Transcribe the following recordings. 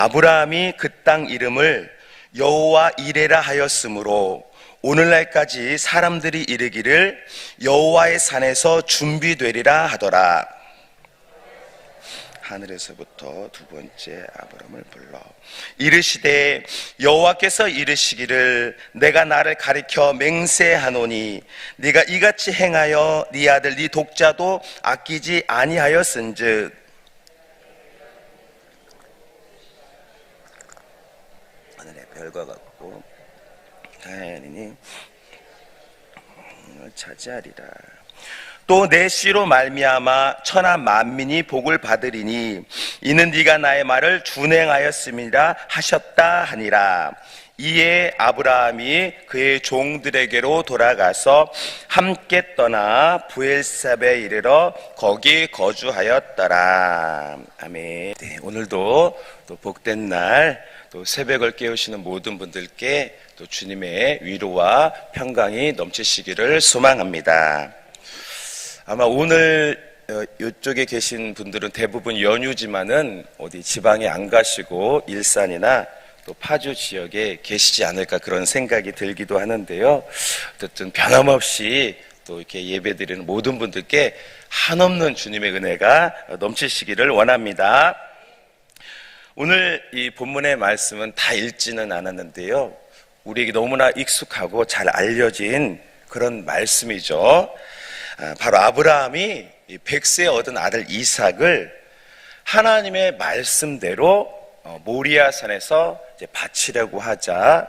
아브라함이 그 땅 이름을 여호와 이레라 하였으므로 오늘날까지 사람들이 이르기를 여호와의 산에서 준비되리라 하더라. 하늘에서부터 두 번째 아브라함을 불러 이르시되 여호와께서 이르시기를 내가 나를 가리켜 맹세하노니 네가 이같이 행하여 네 아들 네 독자도 아끼지 아니하였은즉 하늘의 별과 같고 다행이니 차지하리라. 또 내 씨로 말미암아 천하 만민이 복을 받으리니 이는 네가 나의 말을 준행하였음이라 하셨다 하니라. 이에 아브라함이 그의 종들에게로 돌아가서 함께 떠나 부엘삽에 이르러 거기 거주하였더라. 아멘. 네, 오늘도 또 복된 날, 또 새벽을 깨우시는 모든 분들께 또 주님의 위로와 평강이 넘치시기를 소망합니다. 아마 오늘 이쪽에 계신 분들은 대부분 연휴지만은 어디 지방에 안 가시고 일산이나 또 파주 지역에 계시지 않을까 그런 생각이 들기도 하는데요. 어쨌든 변함없이 또 이렇게 예배드리는 모든 분들께 한없는 주님의 은혜가 넘치시기를 원합니다. 오늘 이 본문의 말씀은 다 읽지는 않았는데요. 우리에게 너무나 익숙하고 잘 알려진 그런 말씀이죠. 바로 아브라함이 100세에 얻은 아들 이삭을 하나님의 말씀대로 모리아 산에서 이제 바치려고 하자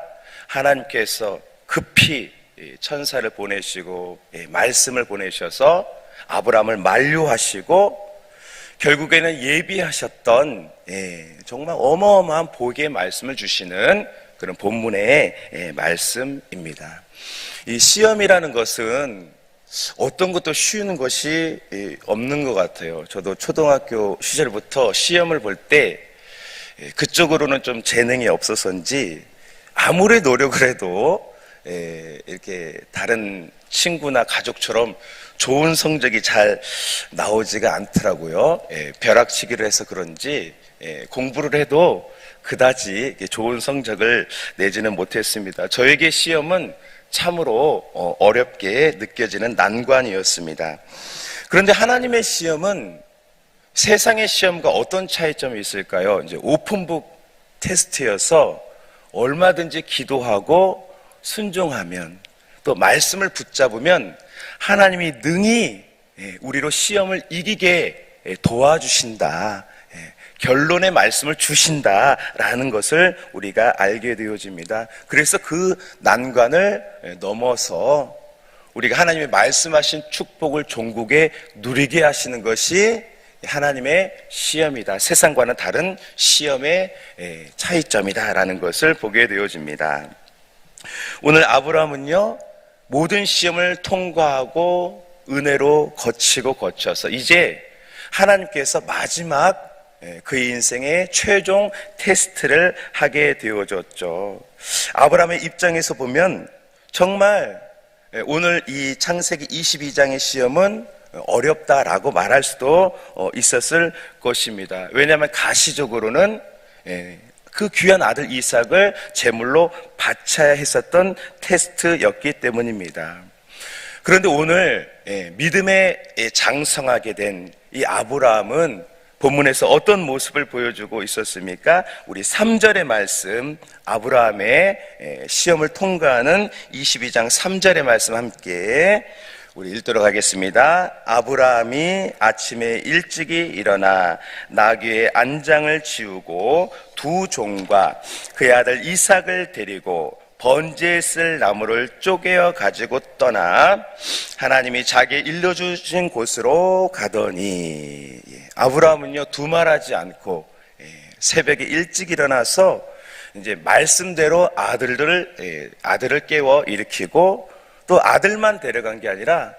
하나님께서 급히 천사를 보내시고 말씀을 보내셔서 아브라함을 만류하시고 결국에는 예비하셨던 정말 어마어마한 복의 말씀을 주시는 그런 본문의 말씀입니다. 이 시험이라는 것은 어떤 것도 쉬운 것이 없는 것 같아요. 저도 초등학교 시절부터 시험을 볼 때 그쪽으로는 좀 재능이 없어서인지 아무리 노력을 해도 이렇게 다른 친구나 가족처럼 좋은 성적이 잘 나오지가 않더라고요. 벼락치기를 해서 그런지 공부를 해도 그다지 좋은 성적을 내지는 못했습니다. 저에게 시험은 참으로 어렵게 느껴지는 난관이었습니다. 그런데 하나님의 시험은 세상의 시험과 어떤 차이점이 있을까요? 이제 오픈북 테스트여서 얼마든지 기도하고 순종하면 또 말씀을 붙잡으면 하나님이 능히 우리로 시험을 이기게 도와주신다. 결론의 말씀을 주신다라는 것을 우리가 알게 되어집니다. 그래서 그 난관을 넘어서 우리가 하나님의 말씀하신 축복을 종국에 누리게 하시는 것이 하나님의 시험이다. 세상과는 다른 시험의 차이점이다라는 것을 보게 되어집니다. 오늘 아브라함은요, 모든 시험을 통과하고 은혜로 거쳐서 이제 하나님께서 마지막 그의 인생의 최종 테스트를 하게 되어졌죠. 아브라함의 입장에서 보면 정말 오늘 이 창세기 22장의 시험은 어렵다라고 말할 수도 있었을 것입니다. 왜냐하면 가시적으로는 그 귀한 아들 이삭을 제물로 바쳐야 했었던 테스트였기 때문입니다. 그런데 오늘 믿음에 장성하게 된 이 아브라함은 본문에서 어떤 모습을 보여주고 있었습니까? 우리 3절의 말씀, 아브라함의 시험을 통과하는 22장 3절의 말씀 함께 우리 읽도록 하겠습니다. 아브라함이 아침에 일찍이 일어나 나귀의 안장을 지우고 두 종과 그의 아들 이삭을 데리고 번제에 쓸 나무를 쪼개어 가지고 떠나 하나님이 자기에 일러주신 곳으로 가더니, 아브라함은요 두말하지 않고 새벽에 일찍 일어나서 이제 말씀대로 아들을 깨워 일으키고 또 아들만 데려간 게 아니라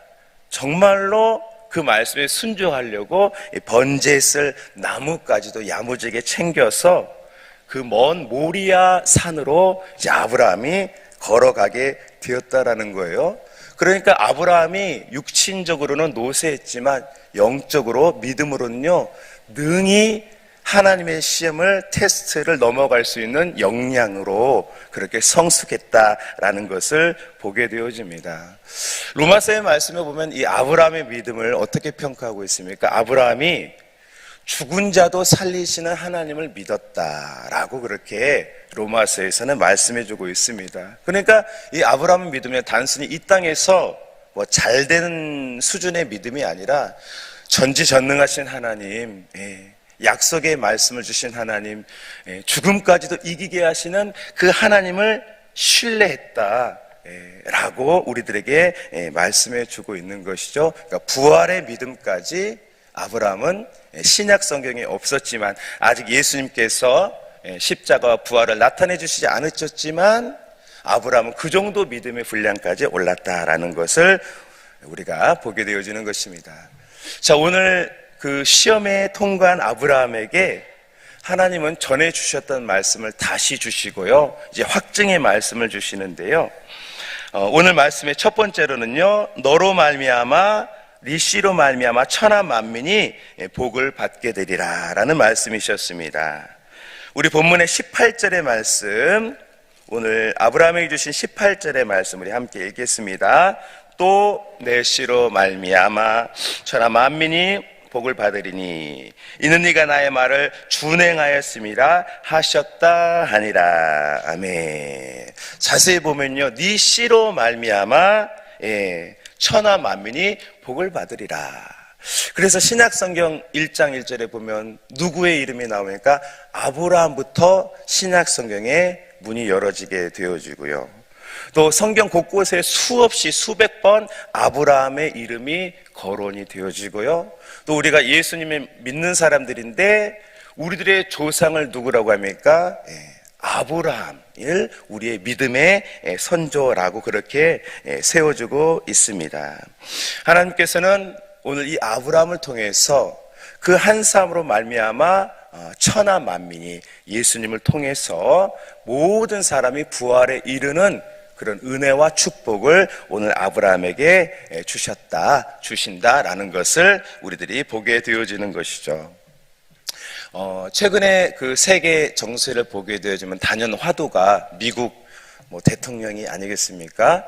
정말로 그 말씀에 순종하려고 번제에 쓸 나무까지도 야무지게 챙겨서 그 먼 모리아 산으로 이제 아브라함이 걸어가게 되었다라는 거예요. 그러니까 아브라함이 육신적으로는 노쇠했지만 영적으로 믿음으로는요 능히 하나님의 시험을 테스트를 넘어갈 수 있는 역량으로 그렇게 성숙했다라는 것을 보게 되어집니다. 로마서의 말씀에 보면 이 아브라함의 믿음을 어떻게 평가하고 있습니까? 아브라함이 죽은 자도 살리시는 하나님을 믿었다라고 그렇게 로마서에서는 말씀해주고 있습니다. 그러니까 이 아브라함의 믿음은 단순히 이 땅에서 뭐 잘되는 수준의 믿음이 아니라 전지전능하신 하나님, 약속의 말씀을 주신 하나님, 죽음까지도 이기게 하시는 그 하나님을 신뢰했다 라고 우리들에게 말씀해 주고 있는 것이죠. 그러니까 부활의 믿음까지 아브라함은 신약 성경에 없었지만, 아직 예수님께서 십자가와 부활을 나타내 주시지 않으셨지만 아브라함은 그 정도 믿음의 분량까지 올랐다라는 것을 우리가 보게 되어지는 것입니다. 자, 오늘 그 시험에 통과한 아브라함에게 하나님은 전해 주셨던 말씀을 다시 주시고요, 이제 확증의 말씀을 주시는데요. 오늘 말씀의 첫 번째로는요, 너로 말미암아 네 씨로 말미암아 천하 만민이 복을 받게 되리라 라는 말씀이셨습니다. 우리 본문의 18절의 말씀, 오늘 아브라함에게 주신 18절의 말씀 우리 함께 읽겠습니다. 또 내 씨로 말미암아 천하 만민이 복을 받으리니 이는 네가 나의 말을 준행하였음이라 하셨다 하니라. 아멘. 자세히 보면요, 네 씨로 말미암아 천하 만민이 복을 받으리라. 그래서 신약성경 1장 1절에 보면 누구의 이름이 나오니까 아브라함부터 신약성경에 문이 열어지게 되어지고요, 또 성경 곳곳에 수없이 수백 번 아브라함의 이름이 거론이 되어지고요, 또 우리가 예수님을 믿는 사람들인데 우리들의 조상을 누구라고 합니까? 아브라함을 우리의 믿음의 선조라고 그렇게 세워주고 있습니다. 하나님께서는 오늘 이 아브라함을 통해서 그 한 사람으로 말미암아 천하 만민이 예수님을 통해서 모든 사람이 부활에 이르는 그런 은혜와 축복을 오늘 아브라함에게 주신다라는 것을 우리들이 보게 되어지는 것이죠. 최근에 그 세계 정세를 보게 되어지면 단연 화두가 미국 대통령이 아니겠습니까?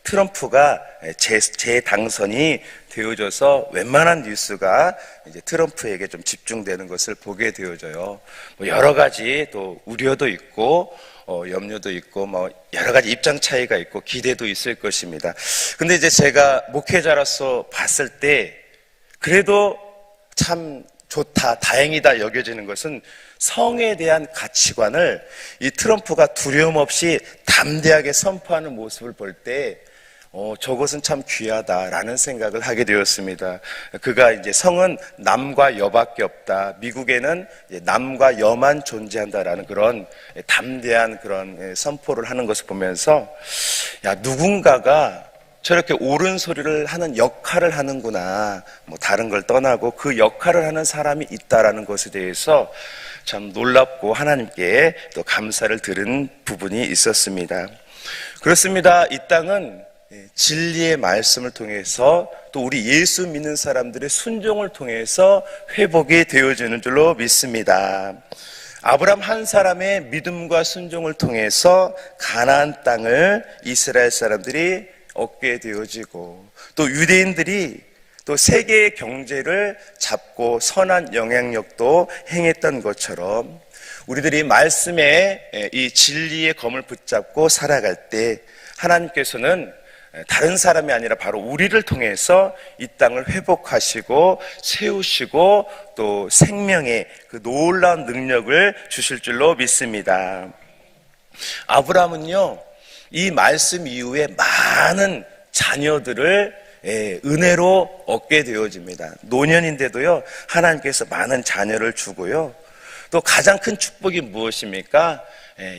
트럼프가 재당선이 되어져서 웬만한 뉴스가 이제 트럼프에게 좀 집중되는 것을 보게 되어져요. 여러 가지 또 우려도 있고 염려도 있고 여러 가지 입장 차이가 있고 기대도 있을 것입니다. 근데 이제 제가 목회자로서 봤을 때 그래도 참 좋다, 다행이다 여겨지는 것은 성에 대한 가치관을 이 트럼프가 두려움 없이 담대하게 선포하는 모습을 볼 때 저것은 참 귀하다라는 생각을 하게 되었습니다. 그가 이제 성은 남과 여밖에 없다, 미국에는 남과 여만 존재한다라는 그런 담대한 그런 선포를 하는 것을 보면서, 야, 누군가가 저렇게 옳은 소리를 하는 역할을 하는구나, 다른 걸 떠나고 그 역할을 하는 사람이 있다라는 것에 대해서 참 놀랍고 하나님께 또 감사를 들은 부분이 있었습니다. 그렇습니다. 이 땅은 진리의 말씀을 통해서 또 우리 예수 믿는 사람들의 순종을 통해서 회복이 되어지는 줄로 믿습니다. 아브라함 한 사람의 믿음과 순종을 통해서 가나안 땅을 이스라엘 사람들이 얻게 되어지고, 또 유대인들이 또 세계의 경제를 잡고 선한 영향력도 행했던 것처럼 우리들이 말씀의 이 진리의 검을 붙잡고 살아갈 때 하나님께서는 다른 사람이 아니라 바로 우리를 통해서 이 땅을 회복하시고 세우시고 또 생명의 그 놀라운 능력을 주실 줄로 믿습니다. 아브라함은요, 이 말씀 이후에 많은 자녀들을 은혜로 얻게 되어집니다. 노년인데도요, 하나님께서 많은 자녀를 주고요, 또 가장 큰 축복이 무엇입니까?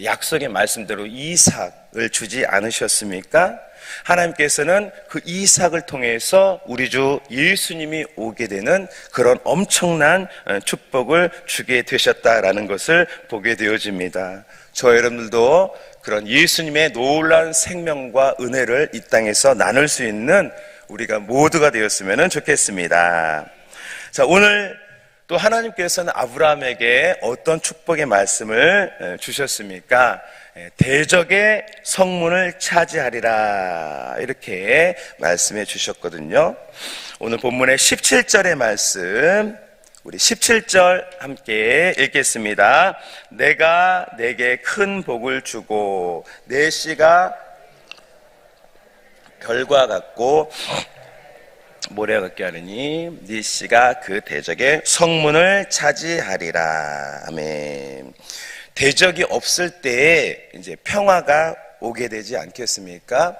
약속의 말씀대로 이삭을 주지 않으셨습니까? 하나님께서는 그 이삭을 통해서 우리 주 예수님이 오게 되는 그런 엄청난 축복을 주게 되셨다라는 것을 보게 되어집니다. 저 여러분들도 그런 예수님의 놀라운 생명과 은혜를 이 땅에서 나눌 수 있는 우리가 모두가 되었으면 좋겠습니다. 자, 오늘 또 하나님께서는 아브라함에게 어떤 축복의 말씀을 주셨습니까? 대적의 성문을 차지하리라, 이렇게 말씀해 주셨거든요. 오늘 본문의 17절의 말씀, 우리 17절 함께 읽겠습니다. 내가 내게 큰 복을 주고 내 씨가 별과 같고 모래와 같게 하느니 네 씨가 그 대적의 성문을 차지하리라. 아멘. 대적이 없을 때에 이제 평화가 오게 되지 않겠습니까?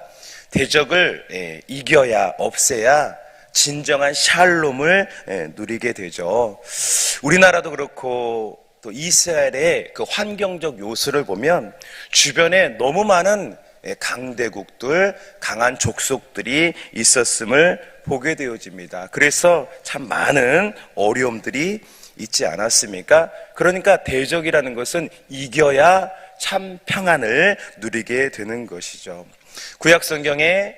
대적을 이겨야, 없애야 진정한 샬롬을 누리게 되죠. 우리나라도 그렇고 또 이스라엘의 그 환경적 요소를 보면 주변에 너무 많은 강대국들, 강한 족속들이 있었음을 보게 되어집니다. 그래서 참 많은 어려움들이 있지 않았습니까? 그러니까 대적이라는 것은 이겨야 참 평안을 누리게 되는 것이죠. 구약 성경에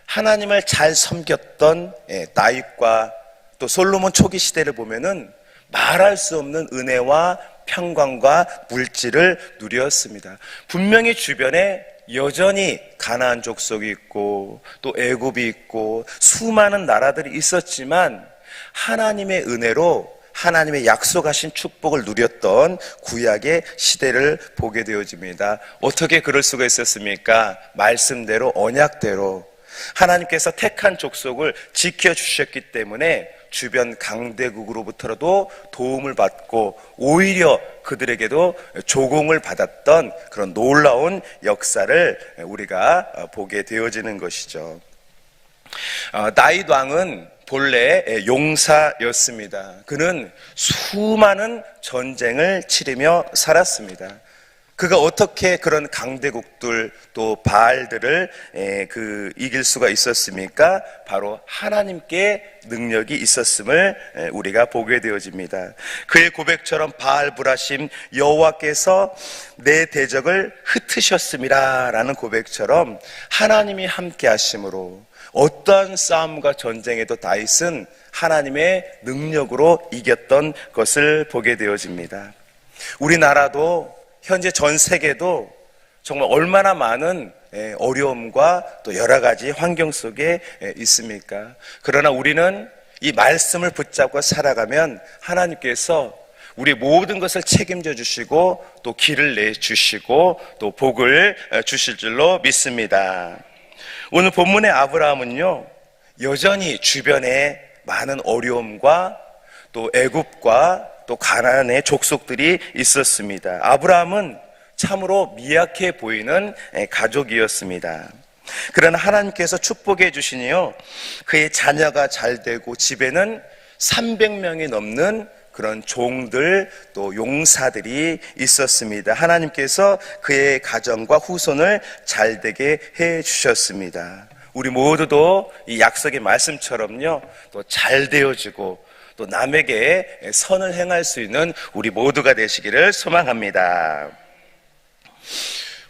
하나님을 잘 섬겼던 다윗과 또 솔로몬 초기 시대를 보면은 말할 수 없는 은혜와 평강과 물질을 누렸습니다. 분명히 주변에 여전히 가나안 족속이 있고 또 애굽이 있고 수많은 나라들이 있었지만 하나님의 은혜로 하나님의 약속하신 축복을 누렸던 구약의 시대를 보게 되어집니다. 어떻게 그럴 수가 있었습니까? 말씀대로, 언약대로 하나님께서 택한 족속을 지켜주셨기 때문에 주변 강대국으로부터라도 도움을 받고 오히려 그들에게도 조공을 받았던 그런 놀라운 역사를 우리가 보게 되어지는 것이죠. 다윗 왕은 본래 용사였습니다. 그는 수많은 전쟁을 치르며 살았습니다. 그가 어떻게 그런 강대국들 또 바알들을 이길 수가 있었습니까? 바로 하나님께 능력이 있었음을 우리가 보게 되어집니다. 그의 고백처럼 바알브라심 여호와께서 내 대적을 흩으셨음이라 라는 고백처럼 하나님이 함께 하심으로 어떠한 싸움과 전쟁에도 다윗은 하나님의 능력으로 이겼던 것을 보게 되어집니다. 우리나라도 현재 전 세계도 정말 얼마나 많은 어려움과 또 여러 가지 환경 속에 있습니까? 그러나 우리는 이 말씀을 붙잡고 살아가면 하나님께서 우리 모든 것을 책임져 주시고 또 길을 내주시고 또 복을 주실 줄로 믿습니다. 오늘 본문의 아브라함은요, 여전히 주변에 많은 어려움과 또 애굽과 또 가나안의 족속들이 있었습니다. 아브라함은 참으로 미약해 보이는 가족이었습니다. 그러나 하나님께서 축복해 주시니요, 그의 자녀가 잘 되고 집에는 300명이 넘는 그런 종들 또 용사들이 있었습니다. 하나님께서 그의 가정과 후손을 잘 되게 해 주셨습니다. 우리 모두도 이 약속의 말씀처럼요, 또 잘 되어지고 또 남에게 선을 행할 수 있는 우리 모두가 되시기를 소망합니다.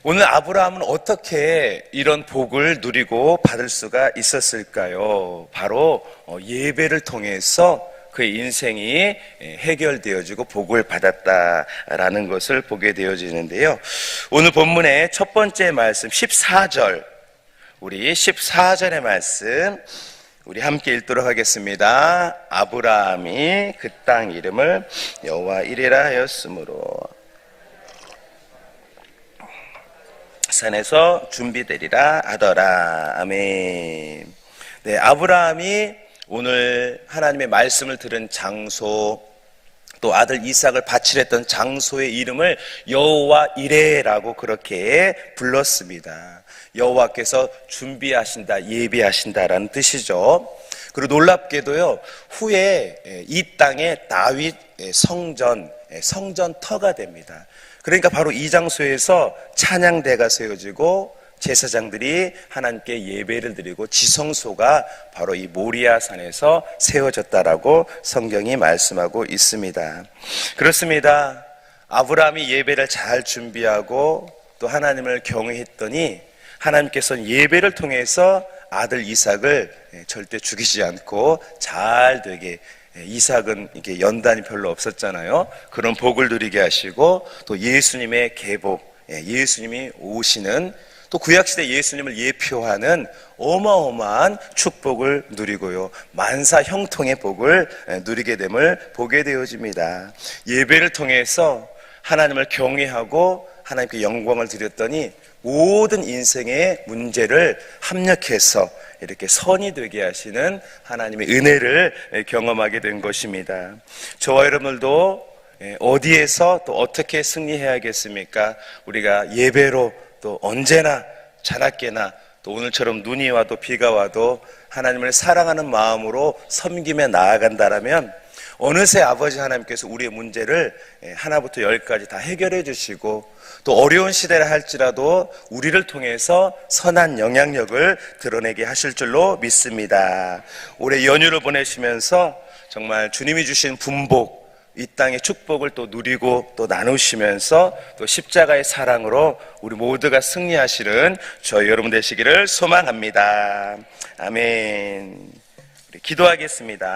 오늘 아브라함은 어떻게 이런 복을 누리고 받을 수가 있었을까요? 바로 예배를 통해서 그의 인생이 해결되어지고 복을 받았다라는 것을 보게 되어지는데요. 오늘 본문의 첫 번째 말씀 14절, 우리 14절의 말씀 우리 함께 읽도록 하겠습니다. 아브라함이 그 땅 이름을 여호와 이레라 하였으므로 산에서 준비되리라 하더라. 아멘. 네, 아브라함이 오늘 하나님의 말씀을 들은 장소 또 아들 이삭을 바치랬던 장소의 이름을 여호와 이레라고 그렇게 불렀습니다. 여호와께서 준비하신다, 예비하신다라는 뜻이죠. 그리고 놀랍게도요, 후에 이 땅에 다윗 성전터가 됩니다. 그러니까 바로 이 장소에서 찬양대가 세워지고 제사장들이 하나님께 예배를 드리고 지성소가 바로 이 모리아 산에서 세워졌다라고 성경이 말씀하고 있습니다. 그렇습니다. 아브라함이 예배를 잘 준비하고 또 하나님을 경외했더니 하나님께서는 예배를 통해서 아들 이삭을 절대 죽이지 않고 잘 되게 이삭은 이게 연단이 별로 없었잖아요. 그런 복을 누리게 하시고 또 예수님의 계복, 예수님이 오시는 또 구약시대 예수님을 예표하는 어마어마한 축복을 누리고요. 만사 형통의 복을 누리게 됨을 보게 되어집니다. 예배를 통해서 하나님을 경외하고 하나님께 영광을 드렸더니 모든 인생의 문제를 합력해서 이렇게 선이 되게 하시는 하나님의 은혜를 경험하게 된 것입니다. 저와 여러분들도 어디에서 또 어떻게 승리해야겠습니까? 우리가 예배로 또 언제나 자나깨나 또 오늘처럼 눈이 와도 비가 와도 하나님을 사랑하는 마음으로 섬김에 나아간다라면 어느새 아버지 하나님께서 우리의 문제를 하나부터 열까지 다 해결해 주시고 또 어려운 시대를 할지라도 우리를 통해서 선한 영향력을 드러내게 하실 줄로 믿습니다. 올해 연휴를 보내시면서 정말 주님이 주신 분복, 이 땅의 축복을 또 누리고 또 나누시면서 또 십자가의 사랑으로 우리 모두가 승리하시는 저희 여러분 되시기를 소망합니다. 아멘. 우리 기도하겠습니다.